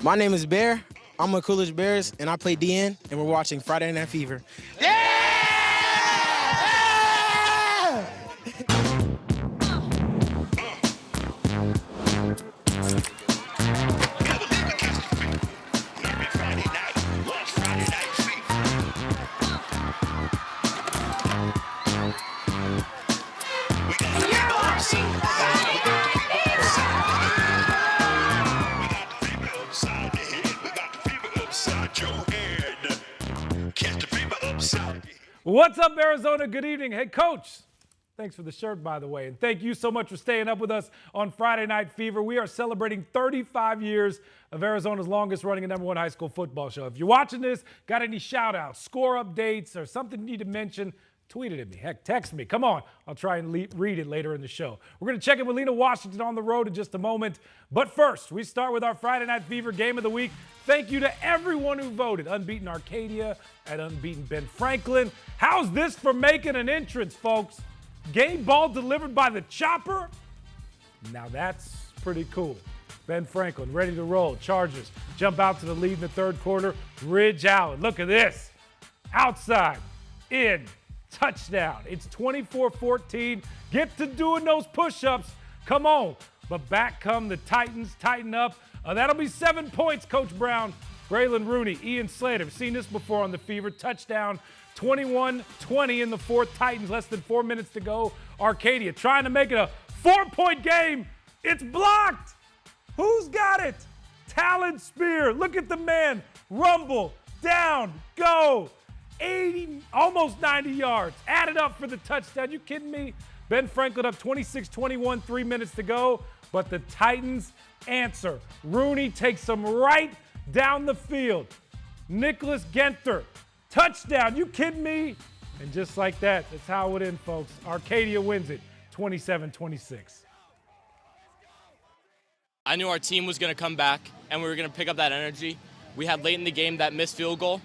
My name is Bear. I'm with Coolidge Bears, and I play DN, and we're watching Friday Night Fever. What's up, Arizona? Good evening. Hey, Coach. Thanks for the shirt, by the way. And thank you so much for staying up with us on Friday Night Fever. We are celebrating 35 years of Arizona's longest running and #1 high school football show. If you're watching this, got any shout outs, score updates, or something you need to mention, tweet it at me. Heck, text me. Come on. I'll try and read it later in the show. We're going to check in with Lena Washington on the road in just a moment. But first, we start with our Friday Night Fever game of the week. Thank you to everyone who voted. Unbeaten Arcadia and Unbeaten Ben Franklin. How's this for making an entrance, folks? Game ball delivered by the chopper? Now that's pretty cool. Ben Franklin ready to roll. Chargers jump out to the lead in the third quarter. Ridge Allen, look at this. Outside, in, touchdown. It's 24-14. Get to doing those push-ups. Come on. But back come the Titans. Tighten up. That'll be 7 points, Coach Brown. Braylon Rooney, Ian Slater. We've seen this before on the Fever. Touchdown. 21-20 in the fourth. Titans, less than 4 minutes to go. Arcadia trying to make it a 4-point game. It's blocked. Who's got it? Talon Spear. Look at the man. Rumble. Down. Go. 80, almost 90 yards. Added up for the touchdown. You kidding me? Ben Franklin up 26-21, 3 minutes to go. But the Titans answer. Rooney takes them right down the field. Nicholas Genter. Touchdown. You kidding me? And just like that, that's how it would end, folks. Arcadia wins it 27-26. I knew our team was going to come back, and we were going to pick up that energy. We had late in the game that missed field goal,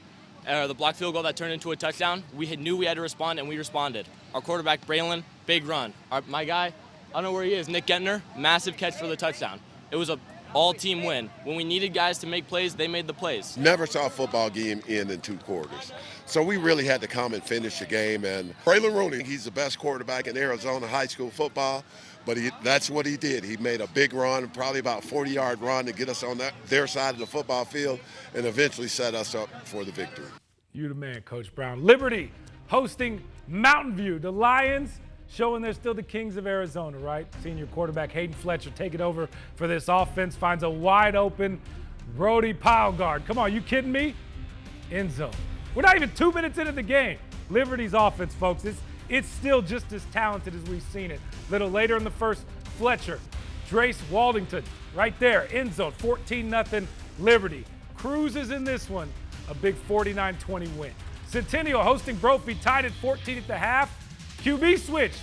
the blocked field goal that turned into a touchdown. We knew we had to respond, and we responded. Our quarterback, Braylon, big run. My guy, I don't know where he is, Nick Gentner, massive catch for the touchdown. It was a all-team win. When we needed guys to make plays, they made the plays. Never saw a football game end in 2 quarters. So we really had to come and finish the game. And Braylon Rooney, he's the best quarterback in Arizona high school football, but that's what he did. He made a big run, probably about 40-yard run to get us on their side of the football field and eventually set us up for the victory. You the man, Coach Brown. Liberty hosting Mountain View. The Lions showing they're still the kings of Arizona, right? Senior quarterback Hayden Fletcher taking over for this offense, finds a wide open Brody Pileguard. Come on, you kidding me? End zone. We're not even 2 minutes into the game. Liberty's offense, folks, it's still just as talented as we've seen it. A little later in the first, Fletcher, Drace Waldington, right there, end zone, 14-0 Liberty. Cruises in this one, a big 49-20 win. Centennial hosting Brophy, tied at 14 at the half. QB switch,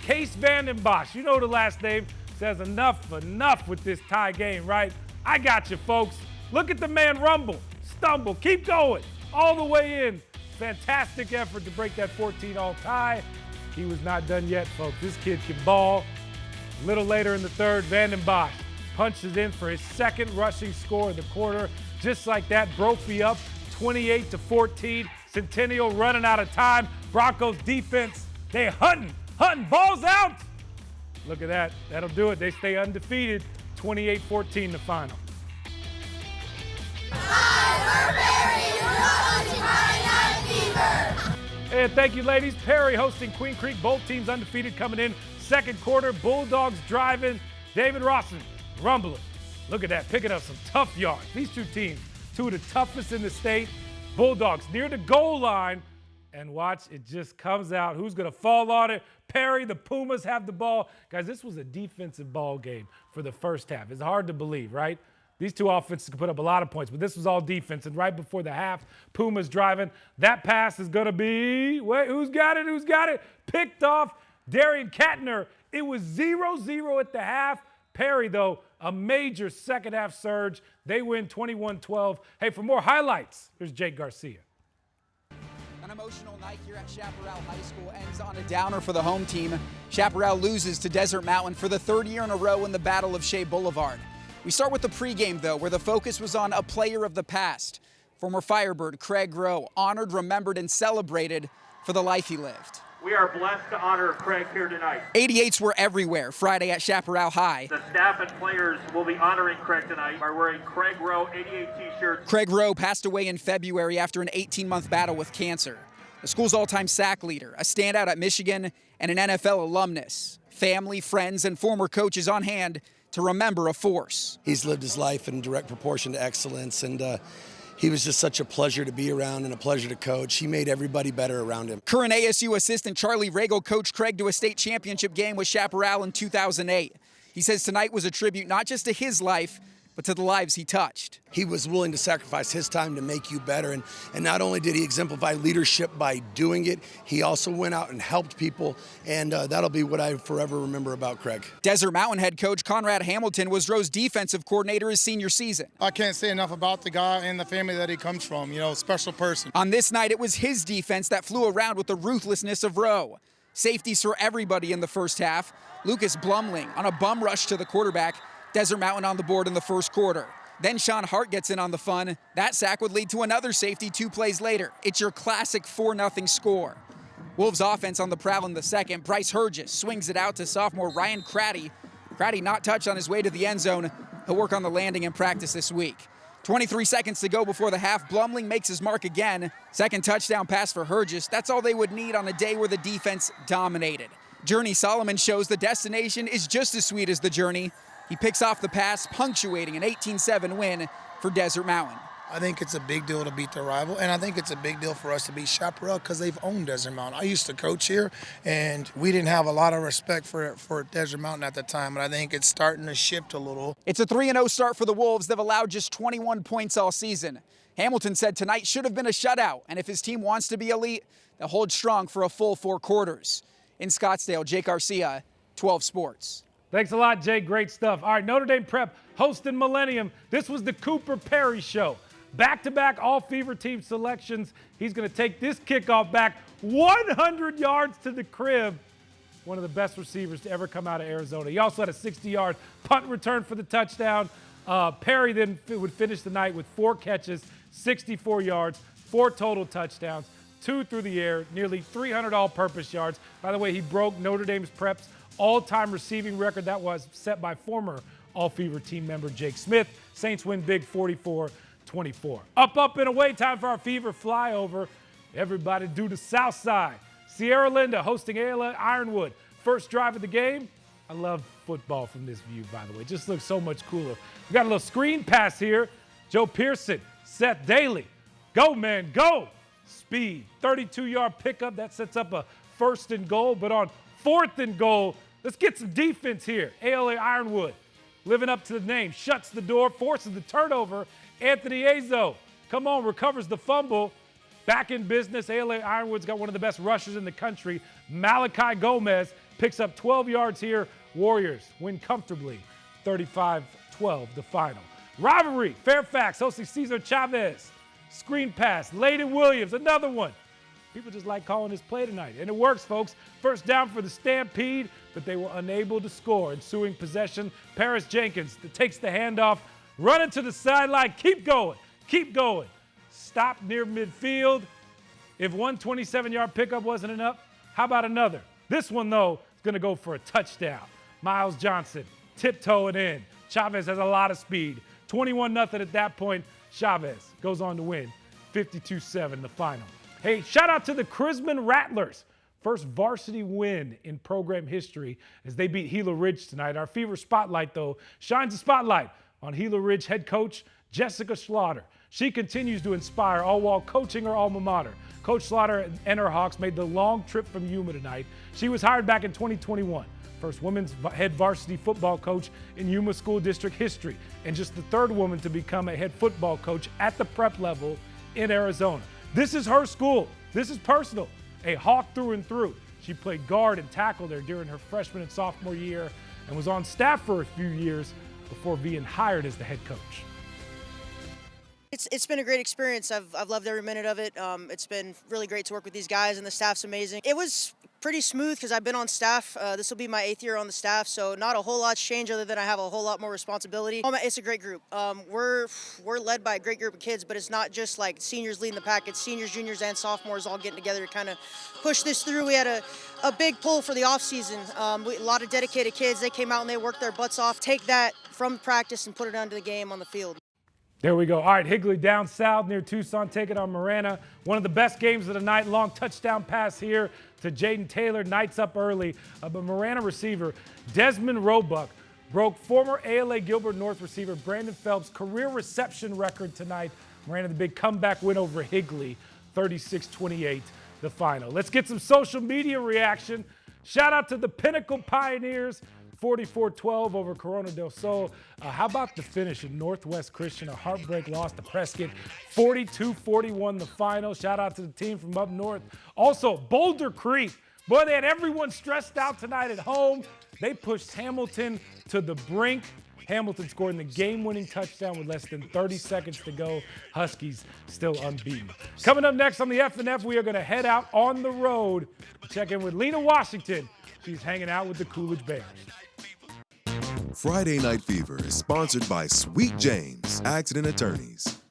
Case Vandenbosch. You know the last name. Says enough with this tie game, right? I got you, folks. Look at the man rumble, stumble, keep going, all the way in. Fantastic effort to break that 14-all tie. He was not done yet, folks. This kid can ball. A little later in the third, Vandenbosch punches in for his second rushing score of the quarter. Just like that, Brophy up 28-14. Centennial running out of time. Broncos defense, they hunting, ball's out. Look at that, that'll do it. They stay undefeated, 28-14 the final. And thank you, ladies. Perry hosting Queen Creek. Both teams undefeated coming in. Second quarter, Bulldogs driving. David Rawson rumbling. Look at that, picking up some tough yards. These two teams, two of the toughest in the state. Bulldogs near the goal line. And watch, it just comes out. Who's going to fall on it? Perry, the Pumas have the ball. Guys, this was a defensive ball game for the first half. It's hard to believe, right? These two offenses could put up a lot of points, but this was all defense. And right before the half, Pumas driving. That pass is going to be, wait, who's got it? Picked off Darian Kettner. It was 0-0 at the half. Perry, though, a major second half surge. They win 21-12. Hey, for more highlights, here's Jake Garcia. An emotional night here at Chaparral High School ends on a downer for the home team. Chaparral loses to Desert Mountain for the third year in a row in the Battle of Shea Boulevard. We start with the pregame, though, where the focus was on a player of the past. Former Firebird Craig Rowe, honored, remembered, and celebrated for the life he lived. We are blessed to honor Craig here tonight. 88s were everywhere Friday at Chaparral High. The staff and players will be honoring Craig tonight by wearing Craig Rowe 88 t-shirts. Craig Rowe passed away in February after an 18-month battle with cancer. The school's all-time sack leader, a standout at Michigan, and an NFL alumnus. Family, friends, and former coaches on hand to remember a force. He's lived his life in direct proportion to excellence, and he was just such a pleasure to be around and a pleasure to coach. He made everybody better around him. Current ASU assistant Charlie Ragle coached Craig to a state championship game with Chaparral in 2008. He says tonight was a tribute not just to his life, but to the lives he touched. He was willing to sacrifice his time to make you better, and not only did he exemplify leadership by doing it, he also went out and helped people, and that'll be what I forever remember about Craig. Desert Mountain head coach Conrad Hamilton was Rowe's defensive coordinator his senior season. I can't say enough about the guy and the family that he comes from, special person. On this night, it was his defense that flew around with the ruthlessness of Rowe. Safeties for everybody in the first half. Lucas Blumling on a bum rush to the quarterback. Desert Mountain on the board in the first quarter. Then Sean Hart gets in on the fun. That sack would lead to another safety 2 plays later. It's your classic 4-0 score. Wolves offense on the prowl in the second. Bryce Hergis swings it out to sophomore Ryan Craddy. Craddy not touched on his way to the end zone. He'll work on the landing in practice this week. 23 seconds to go before the half. Blumling makes his mark again. Second touchdown pass for Hergis. That's all they would need on a day where the defense dominated. Journey Solomon shows the destination is just as sweet as the journey. He picks off the pass, punctuating an 18-7 win for Desert Mountain. I think it's a big deal to beat the rival, and I think it's a big deal for us to beat Chaparral because they've owned Desert Mountain. I used to coach here, and we didn't have a lot of respect for Desert Mountain at the time, but I think it's starting to shift a little. It's a 3-0 start for the Wolves. They've allowed just 21 points all season. Hamilton said tonight should have been a shutout, and if his team wants to be elite, they'll hold strong for a full 4 quarters. In Scottsdale, Jake Garcia, 12 Sports. Thanks a lot, Jay. Great stuff. All right, Notre Dame Prep hosting Millennium. This was the Cooper Perry Show. Back-to-back all-fever team selections. He's going to take this kickoff back 100 yards to the crib. One of the best receivers to ever come out of Arizona. He also had a 60-yard punt return for the touchdown. Perry then would finish the night with 4 catches, 64 yards, 4 total touchdowns, 2 through the air, nearly 300 all-purpose yards. By the way, he broke Notre Dame's Prep's all-time receiving record that was set by former All-Fever team member Jake Smith. Saints win big 44-24. Up, and away, time for our Fever flyover. Everybody do the South Side. Sierra Linda hosting ALA Ironwood. First drive of the game. I love football from this view, by the way. It just looks so much cooler. We got a little screen pass here. Joe Pearson, Seth Daly. Go, man, go. Speed. 32-yard pickup. That sets up a 1st and goal. But on 4th and goal, let's get some defense here. ALA Ironwood living up to the name. Shuts the door, forces the turnover. Anthony Azo, come on, recovers the fumble. Back in business. ALA Ironwood's got one of the best rushers in the country. Malachi Gomez picks up 12 yards here. Warriors win comfortably, 35-12 the final. Rivalry, Fairfax hosting Cesar Chavez. Screen pass, Layden Williams, another one. People just like calling this play tonight. And it works, folks. First down for the Stampede, but they were unable to score. Ensuing possession, Paris Jenkins takes the handoff, running to the sideline. Keep going. Stop near midfield. If one 27-yard pickup wasn't enough, how about another? This one, though, is going to go for a touchdown. Miles Johnson tiptoeing in. Chavez has a lot of speed. 21-0 at that point. Chavez goes on to win 52-7 the final. Hey, shout out to the Chrisman Rattlers. First varsity win in program history as they beat Gila Ridge tonight. Our Fever Spotlight, though, shines a spotlight on Gila Ridge head coach Jessica Slaughter. She continues to inspire, all while coaching her alma mater. Coach Slaughter and her Hawks made the long trip from Yuma tonight. She was hired back in 2021. First women's head varsity football coach in Yuma School District history, and just the 3rd woman to become a head football coach at the prep level in Arizona. This is her school. This is personal. A Hawk through and through. She played guard and tackle there during her freshman and sophomore year and was on staff for a few years before being hired as the head coach. It's been a great experience. I've loved every minute of it. It's been really great to work with these guys, and the staff's amazing. It was Pretty smooth because I've been on staff. This will be my 8th year on the staff, so not a whole lot's changed other than I have a whole lot more responsibility. It's a great group. We're led by a great group of kids, but it's not just like seniors leading the pack. It's seniors, juniors, and sophomores all getting together to kind of push this through. We had a big pull for the offseason. A lot of dedicated kids. They came out and they worked their butts off. Take that from practice and put it onto the game on the field. There we go. All right, Higley down south near Tucson, taking on Marana. One of the best games of the night. Long touchdown pass here to Jaden Taylor. Knights up early. But Marana receiver Desmond Roebuck broke former ALA Gilbert North receiver Brandon Phelps' career reception record tonight. Marana, the big comeback win over Higley, 36-28, the final. Let's get some social media reaction. Shout out to the Pinnacle Pioneers. 44-12 over Corona del Sol. How about the finish in Northwest Christian? A heartbreak loss to Prescott. 42-41 the final. Shout out to the team from up north. Also, Boulder Creek. Boy, they had everyone stressed out tonight at home. They pushed Hamilton to the brink. Hamilton scored the game-winning touchdown with less than 30 seconds to go. Huskies still unbeaten. Coming up next on the F&F, we are going to head out on the road to check in with Lena Washington. She's hanging out with the Coolidge Bears. Friday Night Fever is sponsored by Sweet James Accident Attorneys.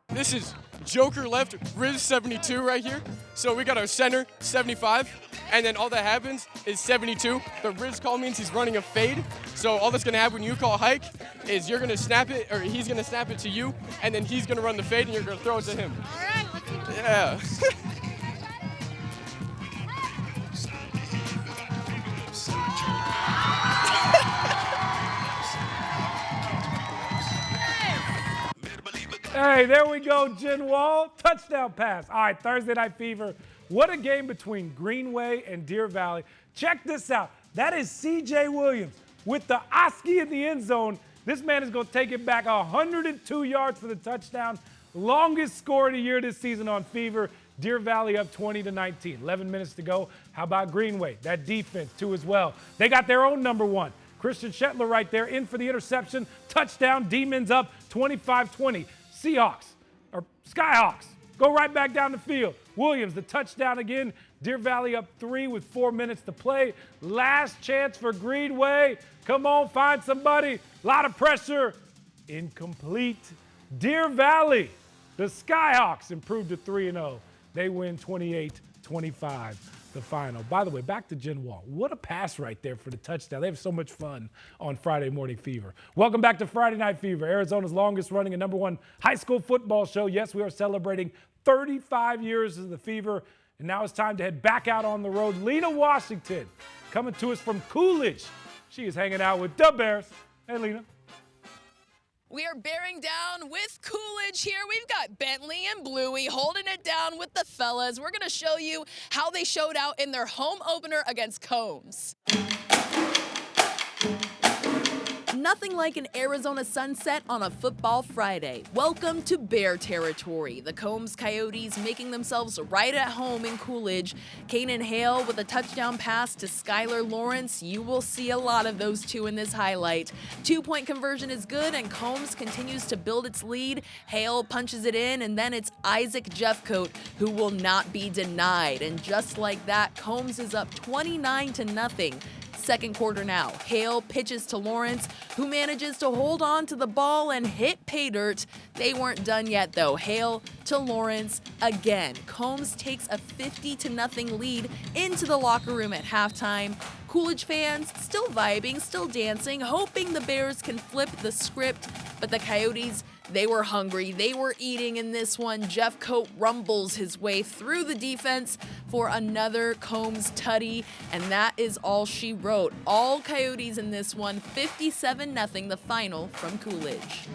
This is Joker left, Riz 72 right here. So we got our center, 75, and then all that happens is 72. The Riz call means he's running a fade. So all that's gonna happen when you call hike is you're gonna snap it, or he's gonna snap it to you, and then he's gonna run the fade and you're gonna throw it to him. All right, let's do it. Yeah. Hey, there we go, Jen Wall. Touchdown pass. All right, Thursday Night Fever. What a game between Greenway and Deer Valley. Check this out. That is C.J. Williams with the Oski in the end zone. This man is going to take it back 102 yards for the touchdown. Longest score of the year this season on Fever. Deer Valley up 20-19. 11 minutes to go. How about Greenway? That defense, too, as well. They got their own number one. Christian Shetler right there in for the interception. Touchdown. Demons up 25-20. Seahawks, or Skyhawks, go right back down the field. Williams, the touchdown again. Deer Valley up 3 with 4 minutes to play. Last chance for Greenway. Come on, find somebody. A lot of pressure. Incomplete. Deer Valley, the Skyhawks improved to 3-0. They win 28-25. the final. By the way, back to Jen Wall. What a pass right there for the touchdown. They have so much fun on Friday Morning Fever. Welcome back to Friday Night Fever, Arizona's longest running and #1 high school football show. Yes, we are celebrating 35 years of the Fever, and now it's time to head back out on the road. Lena Washington coming to us from Coolidge. She is hanging out with the Bears. Hey, Lena. We are bearing down with Coolidge here. We've got Bentley and Bluey holding it down with the fellas. We're going to show you how they showed out in their home opener against Combs. Nothing like an Arizona sunset on a football Friday. Welcome to Bear territory. The Combs Coyotes making themselves right at home in Coolidge. Kanan Hale with a touchdown pass to Skylar Lawrence. You will see a lot of those two in this highlight. 2-point conversion is good, and Combs continues to build its lead. Hale punches it in, and then it's Isaac Jeffcoat who will not be denied. And just like that, Combs is up 29-0. Second quarter now. Hale pitches to Lawrence, who manages to hold on to the ball and hit pay dirt. They weren't done yet, though. Hale to Lawrence again. Combs takes a 50-0 lead into the locker room at halftime. Coolidge fans still vibing, still dancing, hoping the Bears can flip the script, but the Coyotes, they were hungry. They were eating in this one. Jeffcoat rumbles his way through the defense for another Combs tutty, and that is all she wrote. All Coyotes in this one, 57-0 the final from Coolidge.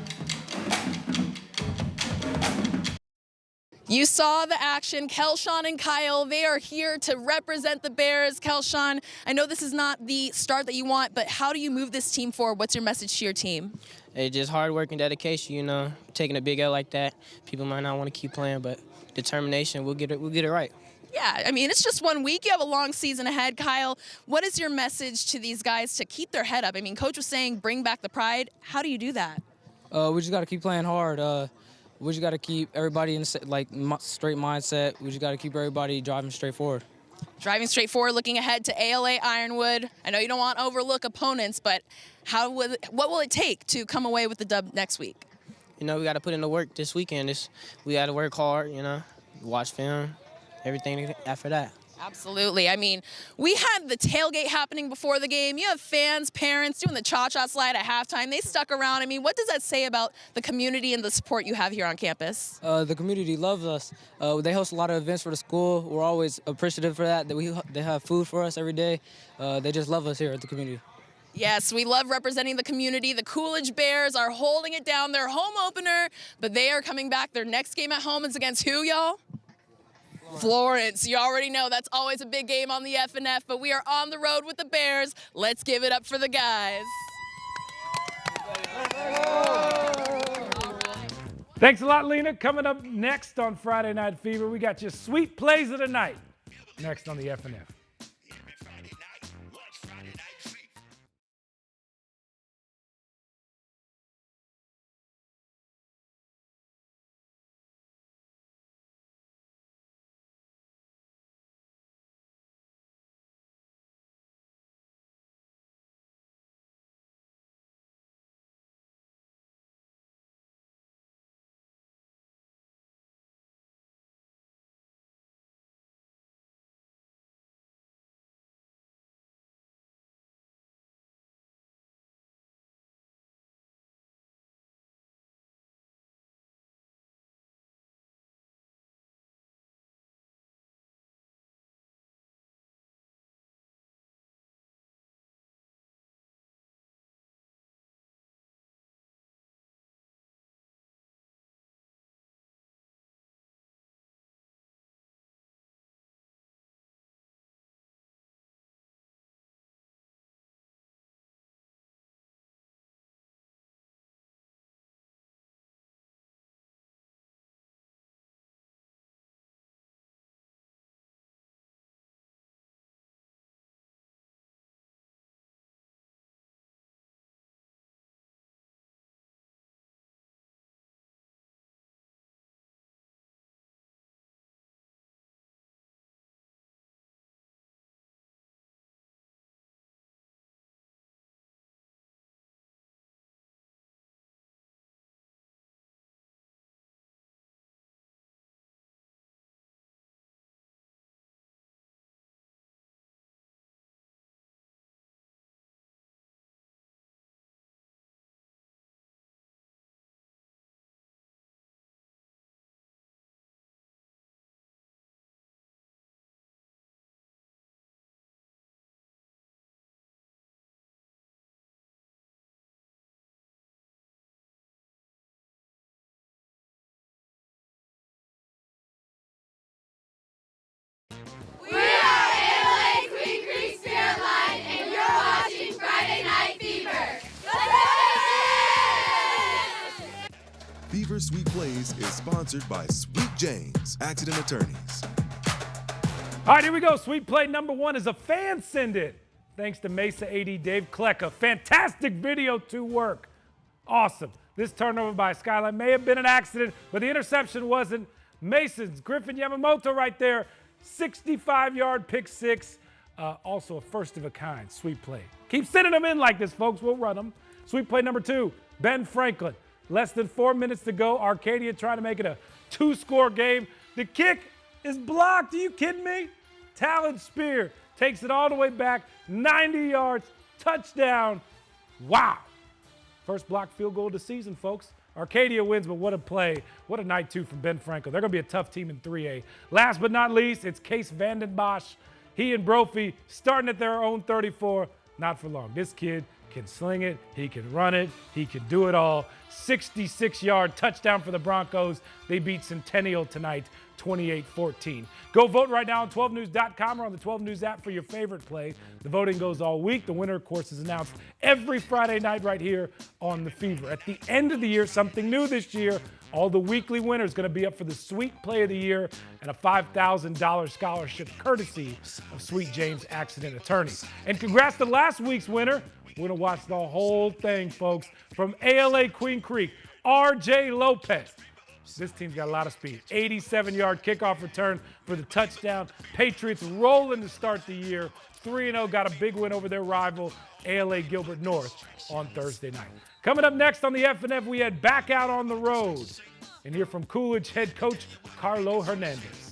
You saw the action. Kelshawn and Kyle, they are here to represent the Bears. Kelshawn, I know this is not the start that you want, but how do you move this team forward? What's your message to your team? It's just hard work and dedication, you know. Taking a big L like that, people might not want to keep playing, but determination, we'll get it right. Yeah, I mean, it's just 1 week. You have a long season ahead. Kyle, what is your message to these guys to keep their head up? I mean, Coach was saying bring back the pride. How do you do that? We just got to keep playing hard. We just got to keep everybody in straight mindset. We just got to keep everybody driving straight forward. Driving straight forward, looking ahead to ALA Ironwood. I know you don't want to overlook opponents, but what will it take to come away with the dub next week? You know, we got to put in the work this weekend. We got to work hard, you know, watch film, everything after that. Absolutely. I mean, we had the tailgate happening before the game. You have fans, parents doing the cha-cha slide at halftime. They stuck around. I mean, what does that say about the community and the support you have here on campus? The community loves us. They host a lot of events for the school. We're always appreciative for that they have food for us every day. They just love us here at the community. Yes, we love representing the community. The Coolidge Bears are holding it down. Their home opener, but they are coming back. Their next game at home is against who, y'all? Florence. You already know that's always a big game on the FNF, but we are on the road with the Bears. Let's give it up for the guys. Thanks a lot, Lena. Coming up next on Friday Night Fever, we got your sweet plays of the night next on the FNF. Fever Sweet Plays is sponsored by Sweet James Accident Attorneys. All right, here we go. Sweet play number 1 is a fan send it. Thanks to Mesa AD Dave Klecka. Fantastic video to work. Awesome. This turnover by Skyline may have been an accident, but the interception wasn't. Mason's Griffin Yamamoto right there. 65-yard pick 6. Also a first of a kind. Sweet play. Keep sending them in like this, folks. We'll run them. Sweet play number 2, Ben Franklin. Less than 4 minutes to go. Arcadia trying to make it a 2-score game. The kick is blocked. Are you kidding me? Talon Spear takes it all the way back, 90 yards, touchdown. Wow. First blocked field goal of the season, folks. Arcadia wins, but what a play. What a night, too, from Ben Franklin. They're going to be a tough team in 3A. Last but not least, it's Case Vanden Bosch. He and Brophy starting at their own 34. Not for long. This kid can sling it. He can run it. He can do it all. 66-yard touchdown for the Broncos. They beat Centennial tonight, 28-14. Go vote right now on 12news.com or on the 12 News app for your favorite play. The voting goes all week. The winner, of course, is announced every Friday night right here on The Fever. At the end of the year, something new this year, all the weekly winners going to be up for the Sweet Play of the Year and a $5,000 scholarship courtesy of Sweet James Accident Attorneys. And congrats to last week's winner. We're going to watch the whole thing, folks, from ALA Queen Creek, R.J. Lopez. This team's got a lot of speed. 87-yard kickoff return for the touchdown. Patriots rolling to start the year. 3-0, got a big win over their rival, ALA Gilbert North, on Thursday night. Coming up next on the FNF, we head back out on the road and hear from Coolidge head coach Carlo Hernandez.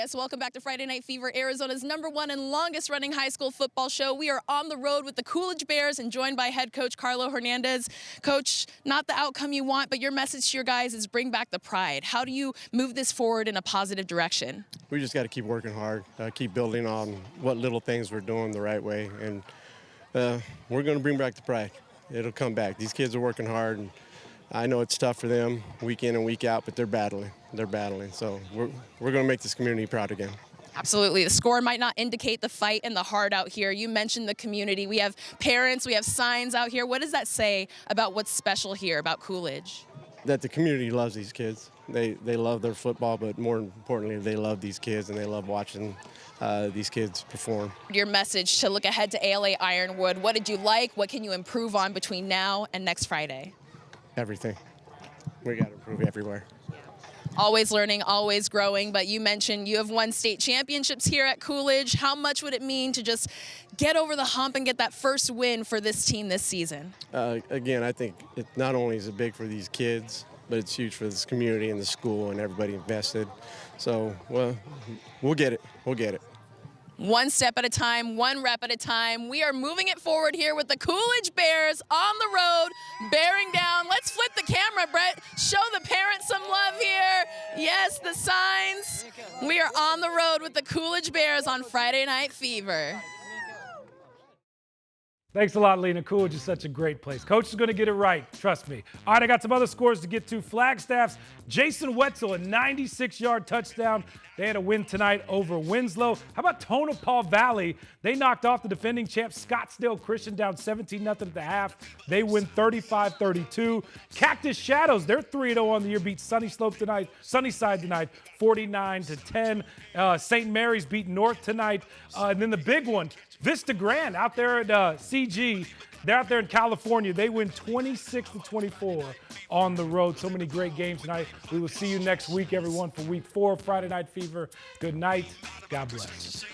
Yes, welcome back to Friday Night Fever, Arizona's #1 and longest running high school football show. We are on the road with the Coolidge Bears and joined by head coach Carlo Hernandez. Coach, not the outcome you want, but your message to your guys is bring back the pride. How do you move this forward in a positive direction? We just got to keep working hard, keep building on what little things we're doing the right way, and we're going to bring back the pride. It'll come back. These kids are working hard, and I know it's tough for them week in and week out, but they're battling. So we're going to make this community proud again. Absolutely. The score might not indicate the fight and the heart out here. You mentioned the community. We have parents, we have signs out here. What does that say about what's special here about Coolidge? That the community loves these kids. They love their football, but more importantly, they love these kids, and they love watching these kids perform. Your message to look ahead to ALA Ironwood. What did you like? What can you improve on between now and next Friday? Everything. We got to improve everywhere. Always learning, always growing, but you mentioned you have won state championships here at Coolidge. How much would it mean to just get over the hump and get that first win for this team this season? Again, I think it not only is it big for these kids, but it's huge for this community and the school and everybody invested. So, well, we'll get it. We'll get it. One step at a time, one rep at a time. We are moving it forward here with the Coolidge Bears on the road, bearing down. Let's flip the camera, Brett. Show the parents some love here. Yes, the signs. We are on the road with the Coolidge Bears on Friday Night Fever. Thanks a lot, Lena. Coolidge is such a great place. Coach is going to get it right. Trust me. All right, I got some other scores to get to. Flagstaff's Jason Wetzel, a 96-yard touchdown. They had a win tonight over Winslow. How about Tonopah Valley? They knocked off the defending champ Scottsdale Christian down 17-0 at the half. They win 35-32. Cactus Shadows, they're 3-0 on the year, beat Sunnyside tonight, 49-10. St. Mary's beat North tonight. And then the big one, Vista Grand out there at CG. They're out there in California. They win 26-24 on the road. So many great games tonight. We will see you next week, everyone, for week 4 of Friday Night Fever. Good night. God bless.